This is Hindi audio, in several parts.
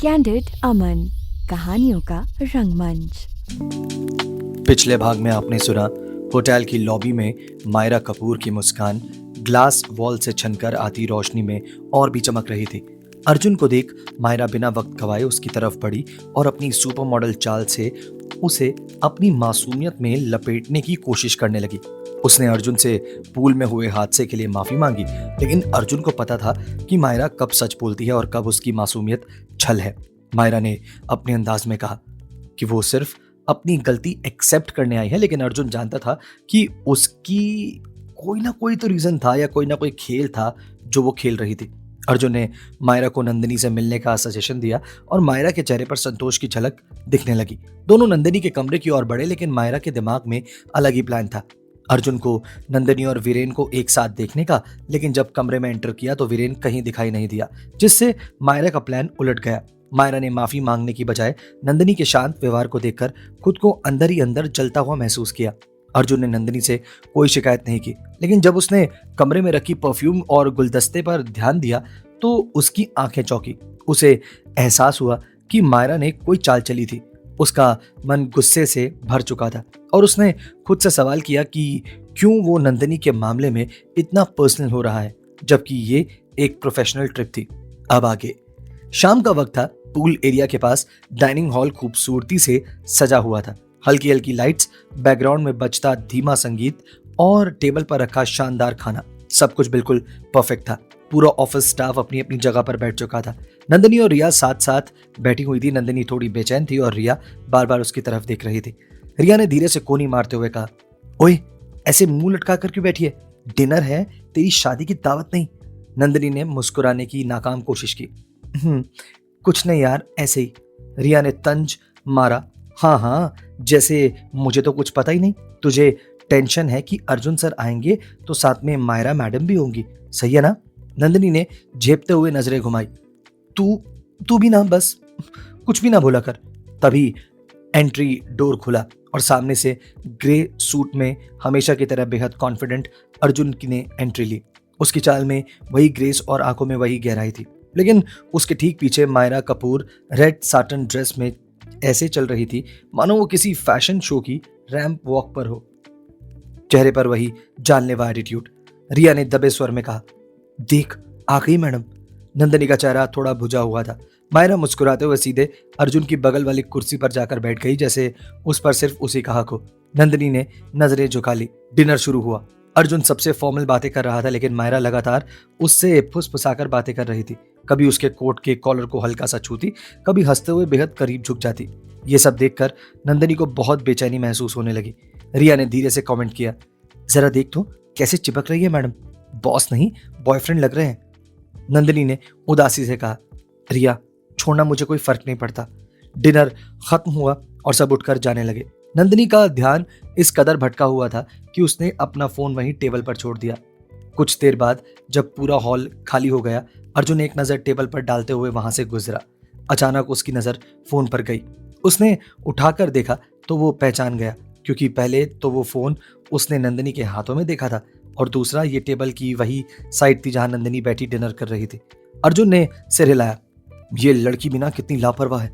कैंडिड अमन, कहानियों का रंगमंच। पिछले भाग में आपने सुना होटल की लॉबी में मायरा कपूर की मुस्कान ग्लास वॉल से छनकर आती रोशनी में और भी चमक रही थी। अर्जुन को देख मायरा बिना वक्त गवाए उसकी तरफ बढ़ी और अपनी सुपर मॉडल चाल से उसे अपनी मासूमियत में लपेटने की कोशिश करने लगी। उसने अर्जुन से पूल में हुए हादसे के लिए माफी मांगी, लेकिन अर्जुन को पता था कि मायरा कब सच बोलती है और कब उसकी मासूमियत छल है। मायरा ने अपने अंदाज में कहा कि वो सिर्फ अपनी गलती एक्सेप्ट करने आई है, लेकिन अर्जुन जानता था कि उसकी कोई ना कोई तो रीजन था या कोई ना कोई खेल था जो वो खेल रही थी। अर्जुन ने मायरा को नंदिनी से मिलने का सजेशन दिया और मायरा के चेहरे पर संतोष की झलक दिखने लगी। दोनों नंदिनी के कमरे की ओर बढ़े, लेकिन मायरा के दिमाग में अलग ही प्लान था। अर्जुन को नंदिनी और वीरेन को एक साथ देखने का, लेकिन जब कमरे में एंटर किया तो वीरेन कहीं दिखाई नहीं दिया, जिससे मायरा का प्लान उलट गया। मायरा ने माफी मांगने की बजाय नंदिनी के शांत व्यवहार को देखकर खुद को अंदर ही अंदर जलता हुआ महसूस किया। अर्जुन ने नंदिनी से कोई शिकायत नहीं की, लेकिन जब उसने कमरे में रखी परफ्यूम और गुलदस्ते पर ध्यान दिया तो उसकी आंखें चौंकी। उसे एहसास हुआ कि मायरा ने कोई चाल चली थी। उसका मन गुस्से से भर चुका था और उसने खुद से सवाल किया कि क्यों वो नंदिनी के मामले में इतना पर्सनल हो रहा है, जबकि ये एक प्रोफेशनल ट्रिप थी। अब आगे शाम का वक्त था। पूल एरिया के पास डाइनिंग हॉल खूबसूरती से सजा हुआ था। हल्की हल्की लाइट्स, बैकग्राउंड में बजता धीमा संगीत और टेबल पर रखा शानदार खाना, सब कुछ बिल्कुल परफेक्ट था। पूरा ऑफिस स्टाफ अपनी अपनी जगह पर बैठ चुका था। नंदिनी और रिया साथ साथ बैठी हुई थी। नंदिनी थोड़ी बेचैन थी और रिया बार बार उसकी तरफ देख रही थी। रिया ने धीरे से कोनी मारते हुए कहा, ओए, ऐसे मुंह लटका कर क्यों बैठी है? डिनर है, तेरी शादी की दावत नहीं। नंदिनी ने मुस्कुराने की नाकाम कोशिश की। कुछ नहीं यार, ऐसे ही। रिया ने तंज मारा। हाँ हाँ, जैसे मुझे तो कुछ पता ही नहीं। तुझे टेंशन है कि अर्जुन सर आएंगे तो साथ में मायरा मैडम भी होंगी, सही है ना? नंदिनी ने झेपते हुए नजरें घुमाई। तू भी ना, बस कुछ भी ना बोला कर। तभी एंट्री डोर खुला और सामने से ग्रे सूट में हमेशा की तरह बेहद कॉन्फिडेंट अर्जुन की ने एंट्री ली। उसकी चाल में वही ग्रेस और आंखों में वही गहराई थी, लेकिन उसके ठीक पीछे Myra Kapoor red satin dress में ऐसे चल रही थी मानो वो किसी फैशन शो की रैंप वॉक पर हो। चेहरे पर वही जानलेवा एटीट्यूड। रिया ने दबे स्वर में कहा, देख आ गई मैडम। नंदिनी का चेहरा थोड़ा बुझा हुआ था। मायरा मुस्कुराते हुए सीधे अर्जुन की बगल वाली कुर्सी पर जाकर बैठ गई, जैसे उस पर सिर्फ उसी का हक हो। नंदिनी ने नजरें झुका ली। डिनर शुरू हुआ। अर्जुन सबसे फॉर्मल बातें कर रहा था, लेकिन मायरा लगातार उससे फुसफुसाकर बातें कर रही थी। कभी उसके कोट के कॉलर को हल्का सा छूती, कभी हंसते हुए बेहद करीब झुक जाती। ये सब देखकर नंदिनी को बहुत बेचैनी महसूस होने लगी। रिया ने धीरे से कमेंट किया, जरा देख तो कैसे चिपक रही है मैडम, बॉस नहीं बॉयफ्रेंड लग रहे हैं। नंदिनी ने उदासी से कहा, रिया छोड़ना, मुझे कोई फर्क नहीं पड़ता। डिनर खत्म हुआ और सब उठकर जाने लगे। नंदिनी का ध्यान इस कदर भटका हुआ था कि उसने अपना फोन वहीं टेबल पर छोड़ दिया। कुछ देर बाद जब पूरा हॉल खाली हो गया, अर्जुन एक नजर टेबल पर डालते हुए वहां से गुजरा। अचानक उसकी नजर फोन पर गई। उसने उठाकर देखा तो वो पहचान गया, क्योंकि पहले तो वो फोन उसने नंदिनी के हाथों में देखा था और दूसरा ये टेबल की वही साइड थी जहां नंदिनी बैठी डिनर कर रही थी। अर्जुन ने सिर हिलाया। ये लड़की बिना कितनी लापरवाह है।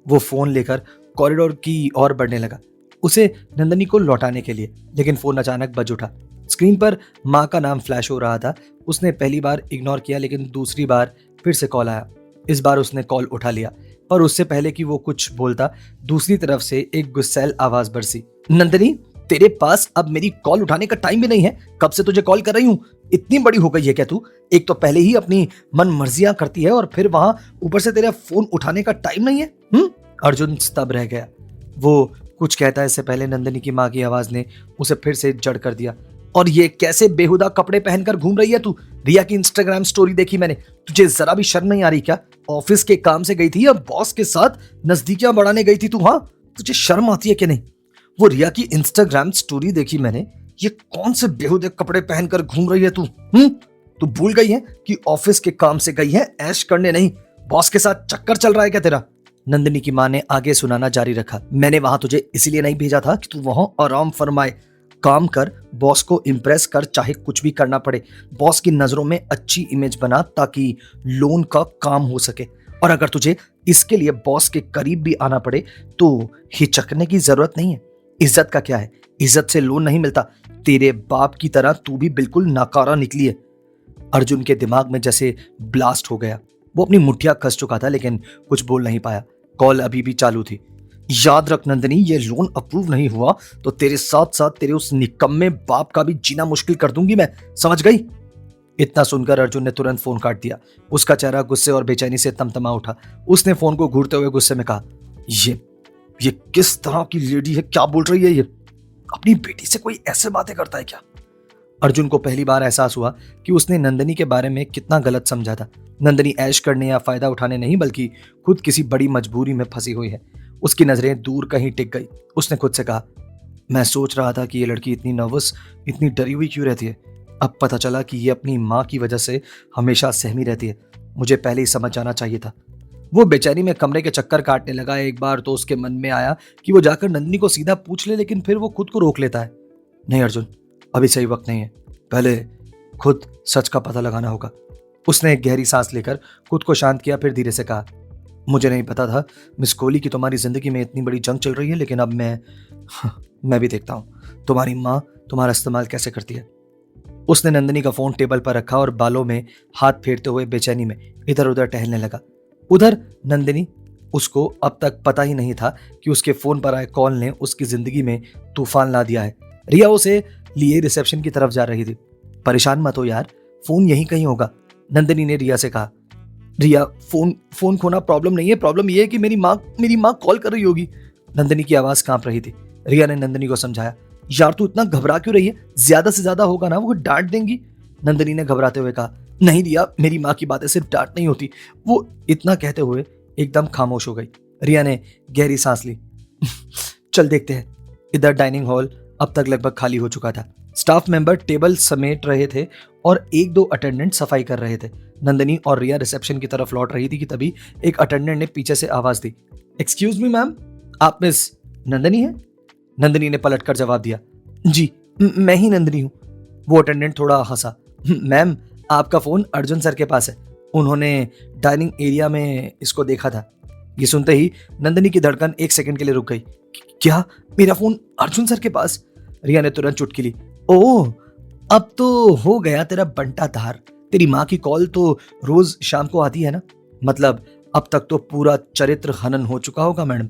वो फोन लेकर कॉरिडोर की ओर बढ़ने लगा, उसे नंदिनी को लौटाने के लिए, लेकिन फोन अचानक बज उठा। स्क्रीन पर माँ का नाम फ्लैश हो रहा था। उसने पहली बार इग्नोर किया, लेकिन दूसरी बार फिर से कॉल आया। इस बार उसने कॉल उठा लिया, पर उससे पहले कि वो कुछ बोलता, दूसरी तरफ से एक गुस्सैल आवाज बरसी, नंदिनी, तेरे पास अब मेरी कॉल उठाने का टाइम भी नहीं है। कब से तुझे कॉल कर रही हूँ, इतनी बड़ी हो गई है क्या तू? एक तो पहले ही अपनी मन मर्जियां करती है और फिर वहां ऊपर से तेरा फोन उठाने का टाइम नहीं है। अर्जुन स्तब्ध रह गया। वो कुछ कहता है इससे पहले नंदिनी की माँ की आवाज ने उसे फिर से जड़ कर दिया। और ये कैसे बेहुदा कपड़े पहनकर घूम रही है तू? रिया की इंस्टाग्राम स्टोरी देखी मैंने। तुझे जरा भी शर्म नहीं आ रही क्या? ऑफिस के काम से गई थी या बॉस के साथ नजदीकियां बढ़ाने गई थी तू? हाँ, तुझे शर्म आती है कि नहीं? वो रिया की इंस्टाग्राम स्टोरी देखी मैंने। ये कौन से बेहुदे कपड़े पहनकर घूम रही है तू? तू भूल गई है कि ऑफिस के काम से गई है ऐश करने नहीं? बॉस के साथ चक्कर चल रहा है क्या तेरा? नंदिनी की माँ ने आगे सुनाना जारी रखा। मैंने वहां तुझे इसलिए नहीं भेजा था कि तू वहां आराम फरमाए, काम कर, बॉस को इम्प्रेस कर, चाहे कुछ भी करना पड़े। बॉस की नजरों में अच्छी इमेज बना ताकि लोन का काम हो सके। और अगर तुझे इसके लिए बॉस के करीब भी आना पड़े तो हिचकने की जरूरत नहीं है। इज्जत का क्या है, इज्जत से लोन नहीं मिलता। तेरे बाप की तरह तू भी बिल्कुल नाकारा निकली है। अर्जुन के दिमाग में जैसे ब्लास्ट हो गया। वो अपनी मुठ्ठियां कस चुका था लेकिन कुछ बोल नहीं पाया। कॉल अभी भी चालू थी। याद रख नंदिनी, ये लोन अप्रूव नहीं हुआ तो तेरे साथ साथ तेरे उस निकम्मे बाप का भी जीना मुश्किल कर दूंगी मैं, समझ गई? इतना सुनकर अर्जुन ने तुरंत फोन काट दिया। उसका चेहरा गुस्से और बेचैनी से तमतमा उठा। उसने फोन को घूरते हुए गुस्से में कहा, ये किस तरह की लेडी है, क्या बोल रही है ये? अपनी बेटी से कोई ऐसे बातें करता है क्या? अर्जुन को पहली बार एहसास हुआ कि उसने नंदिनी के बारे में कितना गलत समझा था। नंदिनी ऐश करने या फायदा उठाने नहीं बल्कि खुद किसी बड़ी मजबूरी में फंसी हुई है। उसकी नजरें दूर कहीं टिक गई। उसने खुद से कहा, मैं सोच रहा था कि ये लड़की इतनी नर्वस, इतनी डरी हुई क्यों रहती है। अब पता चला कि ये अपनी माँ की वजह से हमेशा सहमी रहती है। मुझे पहले ही समझ जाना चाहिए था। वो बेचैनी में कमरे के चक्कर काटने लगा। एक बार तो उसके मन में आया कि वो जाकर नंदिनी को सीधा पूछ ले, लेकिन फिर वो खुद को रोक लेता है। नहीं अर्जुन, अभी सही वक्त नहीं है। पहले खुद सच का पता लगाना होगा। उसने एक गहरी सांस लेकर खुद को शांत किया, फिर धीरे से कहा, मुझे नहीं पता था मिस कोहली की तुम्हारी जिंदगी में इतनी बड़ी जंग चल रही है, लेकिन अब मैं भी देखता हूँ तुम्हारी माँ तुम्हारा इस्तेमाल कैसे करती है। उसने नंदिनी का फोन टेबल पर रखा और बालों में हाथ फेरते हुए बेचैनी में इधर उधर टहलने लगा। उधर नंदिनी, उसको अब तक पता ही नहीं था कि उसके फोन पर आए कॉल ने उसकी जिंदगी में तूफान ला दिया है। रिया उसे लिए रिसेप्शन की तरफ जा रही थी। परेशान मत हो यार, फोन यहीं कहीं होगा, नंदिनी ने रिया से कहा। रिया, फोन खोना प्रॉब्लम नहीं है, प्रॉब्लम यह है कि मेरी माँ कॉल कर रही होगी। नंदिनी की आवाज कांप रही थी। रिया ने नंदिनी को समझाया, यार तू इतना घबरा क्यों रही है, ज्यादा से ज्यादा होगा ना वो डांट देंगी। नंदिनी ने घबराते हुए कहा, नहीं रिया, मेरी माँ की बातें सिर्फ डांट नहीं होती। वो इतना कहते हुए एकदम खामोश हो गई। रिया ने गहरी सांस ली। चल देखते हैं। इधर डाइनिंग हॉल अब तक लगभग खाली हो चुका था। स्टाफ मेंबर टेबल समेट रहे थे और एक दो अटेंडेंट सफाई कर रहे थे। नंदिनी और रिया रिसेप्शन की तरफ लौट रही थी कि तभी एक अटेंडेंट ने पीछे से आवाज दी, एक्सक्यूज मी मैम, आप मिस नंदिनी हैं? नंदिनी ने पलटकर जवाब दिया, जी मैं ही नंदिनी हूँ। वो अटेंडेंट थोड़ा हंसा, मैम आपका फोन अर्जुन सर के पास है, उन्होंने डाइनिंग एरिया में इसको देखा था। ये सुनते ही नंदिनी की धड़कन एक सेकंड के लिए रुक गई। क्या, मेरा फोन अर्जुन सर के पास? रिया ने तुरंत चुटकी ली। ओह, अब तो हो गया तेरा बंटा धार। तेरी माँ की कॉल तो रोज शाम को आती है ना, मतलब अब तक तो पूरा चरित्र हनन हो चुका होगा मैडम।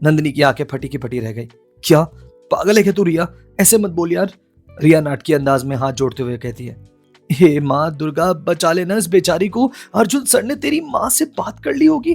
नंदिनी की आंखें फटी की फटी रह गई। क्या पागल है क्या तू रिया, ऐसे मत बोल यार। रिया नाटकीय अंदाज में हाथ जोड़ते हुए कहती है, हे माँ दुर्गा, बचा लेना इस बेचारी को। अर्जुन सर ने तेरी माँ से बात कर ली होगी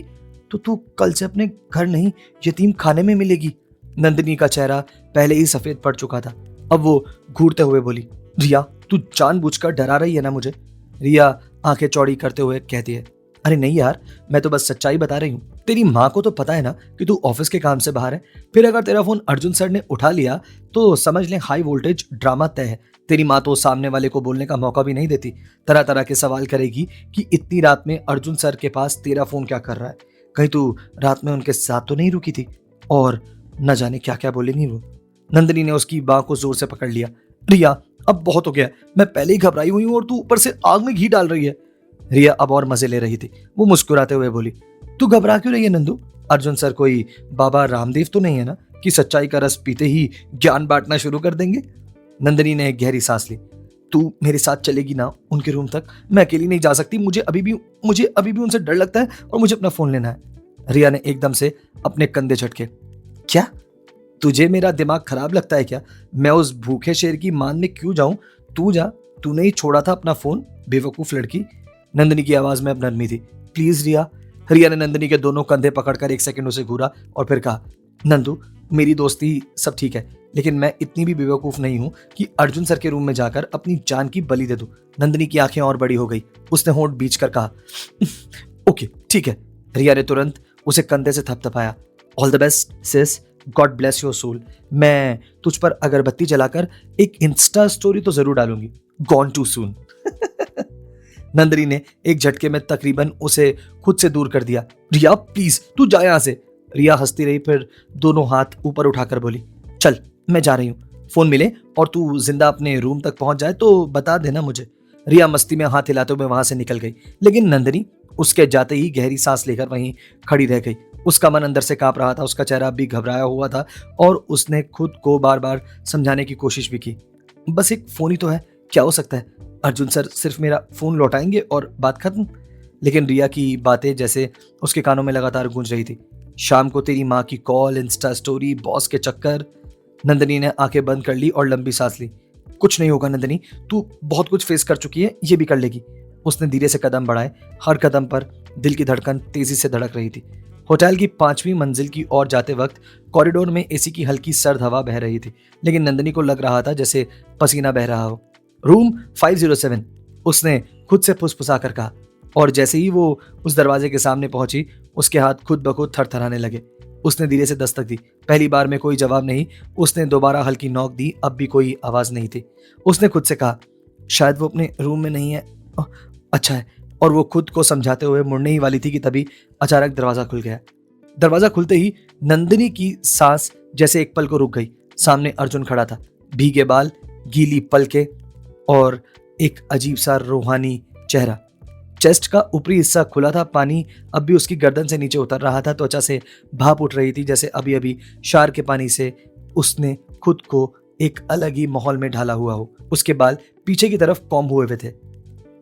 तो तू कल से अपने घर नहीं, यतीम खाने में मिलेगी। नंदिनी का चेहरा पहले ही सफेद पड़ चुका था। अब वो घूरते हुए बोली, रिया तू जानबूझकर डरा रही है ना मुझे? रिया आंखें चौड़ी करते हुए कहती है, अरे नहीं यार, मैं तो बस सच्चाई बता रही हूँ। तेरी माँ को तो पता है ना कि तू ऑफिस के काम से बाहर है, फिर अगर तेरा फोन अर्जुन सर ने उठा लिया तो समझ ले हाई वोल्टेज ड्रामा तय है। तेरी माँ तो सामने वाले को बोलने का मौका भी नहीं देती, तरह तरह के सवाल करेगी कि इतनी रात में अर्जुन सर के पास तेरा फोन क्या कर रहा है, कहीं तू रात में उनके साथ तो नहीं रुकी थी, और न जाने क्या क्या बोलेंगी वो। नंदिनी ने उसकी बाह को जोर से पकड़ लिया। रिया अब बहुत हो गया, मैं पहले ही घबराई हुई हूँ और तू ऊपर से आग में घी डाल रही है। रिया अब और मजे ले रही थी। वो मुस्कुराते हुए बोली, तू घबरा क्यों रही है नंदू? अर्जुन सर कोई बाबा रामदेव तो नहीं है ना कि सच्चाई का रस पीते ही ज्ञान बांटना शुरू कर देंगे। नंदिनी ने एक गहरी सांस ली। तू मेरे साथ चलेगी ना उनके रूम तक? मैं अकेली नहीं जा सकती, मुझे अभी भी उनसे डर लगता है और मुझे अपना फोन लेना है। रिया ने एकदम से अपने कंधे झटके। क्या तुझे मेरा दिमाग खराब लगता है क्या? मैं उस भूखे शेर की मान में क्यों जाऊं? तू जा, तूने ही छोड़ा था अपना फोन, बेवकूफ लड़की। नंदिनी की आवाज में अब नरमी थी। प्लीज रिया। रिया ने नंदिनी के दोनों कंधे पकड़कर एक सेकंड उसे घूरा और फिर कहा, नंदू मेरी दोस्ती सब ठीक है, लेकिन मैं इतनी भी बेवकूफ नहीं हूं कि अर्जुन सर के रूम में जाकर अपनी जान की बलि दे दूं। नंदिनी की आंखें और बड़ी हो गई। उसने होंठ बीच कर कहा, ओके ठीक है। रिया ने तुरंत उसे कंधे से थपथपाया। All the best sis, God bless your soul. मैं तुझ पर अगरबत्ती जलाकर एक इंस्टा स्टोरी तो जरूर डालूंगी। Gone too soon. नंदिनी ने एक झटके में तकरीबन उसे खुद से दूर कर दिया। रिया प्लीज तू जा यहां से। रिया हंसती रही, फिर दोनों हाथ ऊपर उठाकर बोली, चल मैं जा रही हूँ, फोन मिले और तू जिंदा अपने रूम तक पहुंच जाए तो बता देना मुझे। रिया मस्ती में हाथ हिलाते हुए वहां से निकल गई, लेकिन नंदिनी उसके जाते ही गहरी सांस लेकर वहीं खड़ी रह गई। उसका मन अंदर से कांप रहा था, उसका चेहरा भी घबराया हुआ था और उसने खुद को बार बार समझाने की कोशिश भी की। बस एक फोन ही तो है, क्या हो सकता है? अर्जुन सर सिर्फ मेरा फोन लौटाएंगे और बात खत्म। लेकिन रिया की बातें जैसे उसके कानों में लगातार गूंज रही थी। शाम को तेरी माँ की कॉल, इंस्टा स्टोरी, बॉस के चक्कर। नंदिनी ने आंखें बंद कर ली और लंबी सांस ली। कुछ नहीं होगा नंदिनी, तू बहुत कुछ फेस कर चुकी है, ये भी कर लेगी। उसने धीरे से कदम बढ़ाए। हर कदम पर दिल की धड़कन तेजी से धड़क रही थी। होटल की 5वीं मंजिल की ओर जाते वक्त कॉरिडोर में एसी की हल्की सर्द हवा बह रही थी, लेकिन नंदिनी को लग रहा था जैसे पसीना बह रहा हो। रूम 507, उसने खुद से फुसफुसा कर कहा। और जैसे ही वो उस दरवाजे के सामने पहुंची, उसके हाथ खुद ब खुद थरथराने लगे। उसने धीरे से दस्तक दी। पहली बार में कोई जवाब नहीं। उसने दोबारा हल्की नॉक दी, अब भी कोई आवाज नहीं थी। उसने खुद से कहा, शायद वो अपने रूम में नहीं है। अच्छा है। और वो खुद को समझाते हुए मुड़ने ही वाली थी कि तभी अचानक दरवाजा खुल गया। दरवाजा खुलते ही नंदिनी की सांस जैसे एक पल को रुक गई। सामने अर्जुन खड़ा था, भीगे बाल, गीली पलकें और एक अजीब सा रूहानी चेहरा। चेस्ट का ऊपरी हिस्सा खुला था, पानी अब भी उसकी गर्दन से नीचे उतर रहा था। त्वचा से भाप उठ रही थी जैसे अभी अभी शार के पानी से उसने खुद को एक अलग ही माहौल में ढाला हुआ हो। उसके बाल पीछे की तरफ कॉम्ब हुए हुए थे,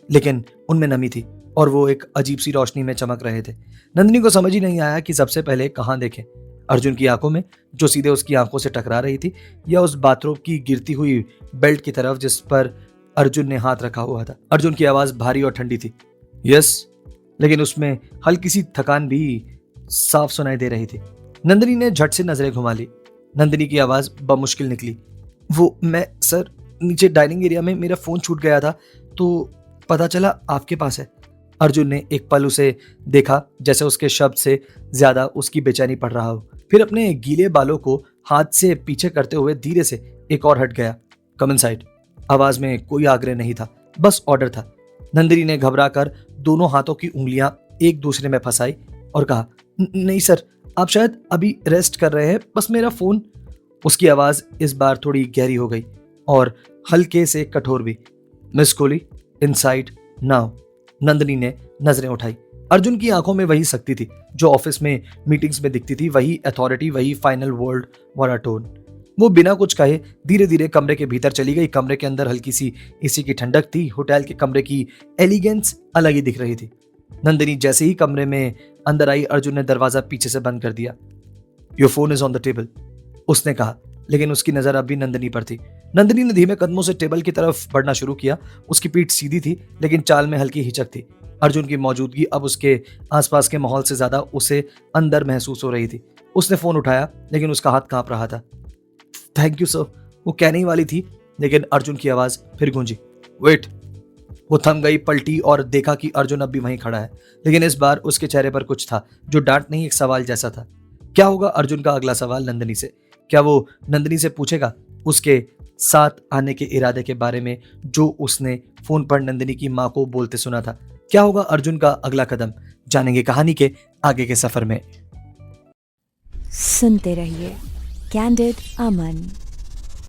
लेकिन उनमें नमी थी और वो एक अजीब सी रोशनी में चमक रहे थे। नंदिनी को समझ ही नहीं आया कि सबसे पहले कहाँ देखे, अर्जुन की आंखों में जो सीधे उसकी आंखों से टकरा रही थी, या उस बाथरूम की गिरती हुई बेल्ट की तरफ जिस पर अर्जुन ने हाथ रखा हुआ था। अर्जुन की आवाज भारी और ठंडी थी, यस, लेकिन उसमें हल्की सी थकान भी साफ सुनाई दे रही थी। नंदिनी ने झट से नजरें घुमा ली। नंदिनी की आवाज बमुश्किल निकली, वो मैं सर, नीचे डाइनिंग एरिया में मेरा फोन छूट गया था तो पता चला आपके पास है। अर्जुन ने एक पल उसे देखा, जैसे उसके शब्द से ज्यादा उसकी बेचैनी पड़ रहा हो। फिर अपने गीले बालों को हाथ से पीछे करते हुए धीरे से एक और हट गया। कम इन साइड। आवाज में कोई आग्रह नहीं था, बस ऑर्डर था। नंदिनी ने घबरा कर दोनों हाथों की उंगलियां एक दूसरे में फंसाई और कहा, नहीं सर, आप शायद अभी रेस्ट कर रहे हैं, बस मेरा फोन। उसकी आवाज इस बार थोड़ी गहरी हो गई और हल्के से कठोर भी। Miss Kohli, inside now. Nandini ने नजरें उठाई। अर्जुन की आंखों में वही शक्ति थी जो ऑफिस में मीटिंग्स में दिखती थी, वही अथॉरिटी, वही फाइनल वर्ड वाला टोन। वो बिना कुछ कहे धीरे धीरे कमरे के भीतर चली गई। कमरे के अंदर हल्की सी एसी की ठंडक थी। होटल के कमरे की एलिगेंस अलग ही दिख रही थी। नंदिनी जैसे ही कमरे में अंदर आई, अर्जुन ने दरवाजा पीछे से बंद कर दिया। Your phone is on the table, उसने कहा, लेकिन उसकी नजर अब भी नंदिनी पर थी। नंदिनी ने धीमे कदमों से टेबल की तरफ बढ़ना शुरू किया। उसकी पीठ सीधी थी, लेकिन चाल में हल्की हिचक थी। अर्जुन की मौजूदगी अब उसके आसपास के माहौल से ज्यादा उसे अंदर महसूस हो रही थी। उसने फोन उठाया, लेकिन उसका हाथ कांप रहा था। थैंक यू सर, वो कहने ही वाली थी, लेकिन अर्जुन की आवाज फिर गूंजी, वेट। वो थम गई, पलटी और देखा कि अर्जुन अब भी वहीं खड़ा है, लेकिन इस बार उसके चेहरे पर कुछ था जो डांट नहीं, एक सवाल जैसा था। क्या होगा अर्जुन का अगला सवाल नंदिनी से? क्या वो नंदिनी से पूछेगा उसके साथ आने के इरादे के बारे में जो उसने फोन पर नंदिनी की मां को बोलते सुना था? क्या होगा अर्जुन का अगला कदम? जानेंगे कहानी के आगे के सफर में। सुनते रहिए कैंडिड अमन।